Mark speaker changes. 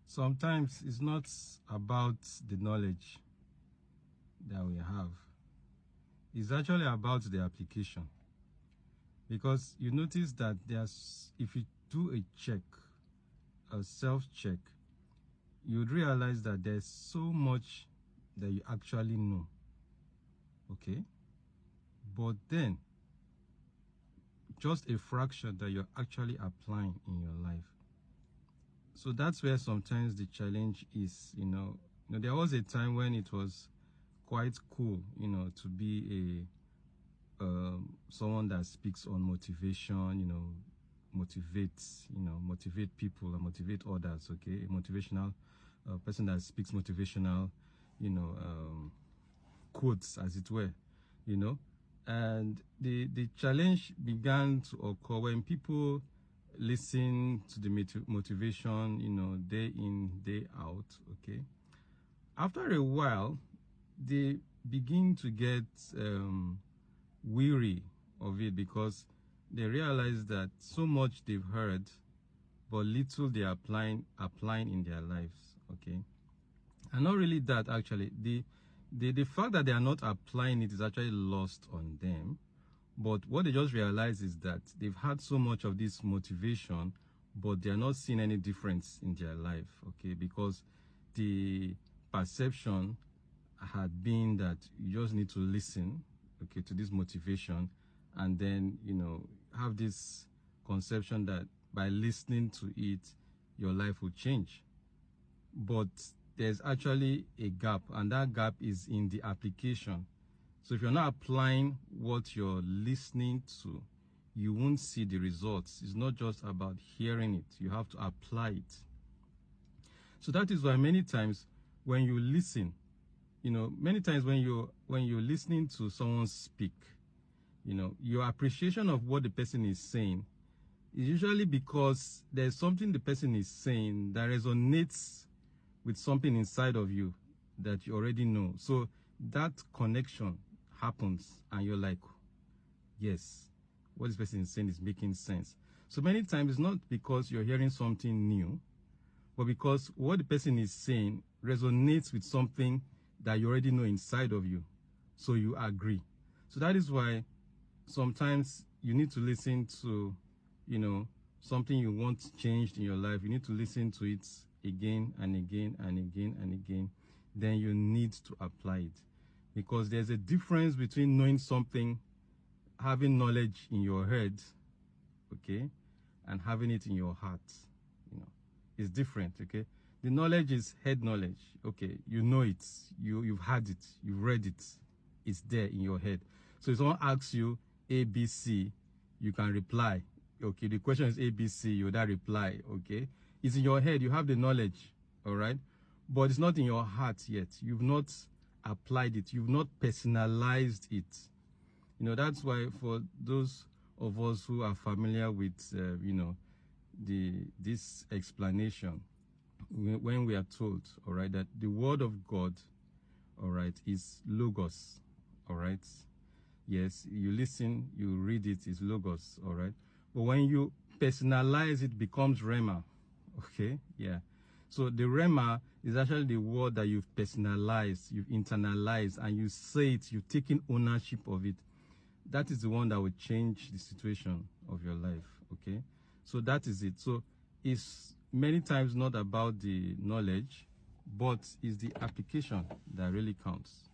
Speaker 1: sometimes it's not about the knowledge that we have. It's actually about the application. Because you notice that if you do a check, a self-check, you would realize that there's so much that you actually know. Okay? But then, just a fraction that you're actually applying in your life. So that's where sometimes the challenge is, there was a time when it was quite cool, to be someone that speaks on motivation, motivate people and motivate others, okay? A motivational person that speaks motivational, quotes, as it were, And the challenge began to occur when people listen to the motivation, day in, day out, okay? After a while, they begin to get weary of it because they realize that so much they've heard, but little they're applying in their lives, okay? And not really that, actually. The fact that they are not applying it is actually lost on them. But what they just realize is that they've had so much of this motivation, but they are not seeing any difference in their life, okay? Because the perception had been that you just need to listen, okay, to this motivation, and then, have this conception that by listening to it, your life will change. But there's actually a gap, and that gap is in the application. So if you're not applying what you're listening to, you won't see the results. It's not just about hearing it. You have to apply it. So that is why many times when you listen, many times when you're listening to someone speak, your appreciation of what the person is saying is usually because there's something the person is saying that resonates with something inside of you that you already know. So that connection happens and you're like, yes, what this person is saying is making sense. So many times it's not because you're hearing something new, but because what the person is saying resonates with something that you already know inside of you. So you agree. So that is why sometimes you need to listen to, something you want changed in your life. You need to listen to it again and again and again and again. Then you need to apply it. Because there's a difference between knowing something, having knowledge in your head, okay, and having it in your heart. It's different, okay? The knowledge is head knowledge, okay? You know it, you've had it, you've read it, it's there in your head. So if someone asks you A, B, C, you can reply, okay? The question is A, B, C, you that reply, okay? It's in your head, you have the knowledge, all right? But it's not in your heart yet. You've not applied it, you've not personalized it. That's why for those of us who are familiar with this explanation, when we are told, all right, that the word of God, all right, is logos, all right? Yes, you listen, you read it, is logos, all right? But when you personalize it, becomes rhema, okay? Yeah. So the rhema is actually the word that you've personalized, you've internalized, and you say it, you've taken ownership of it. That is the one that will change the situation of your life, okay? So that is it. So it's many times not about the knowledge, but it's the application that really counts.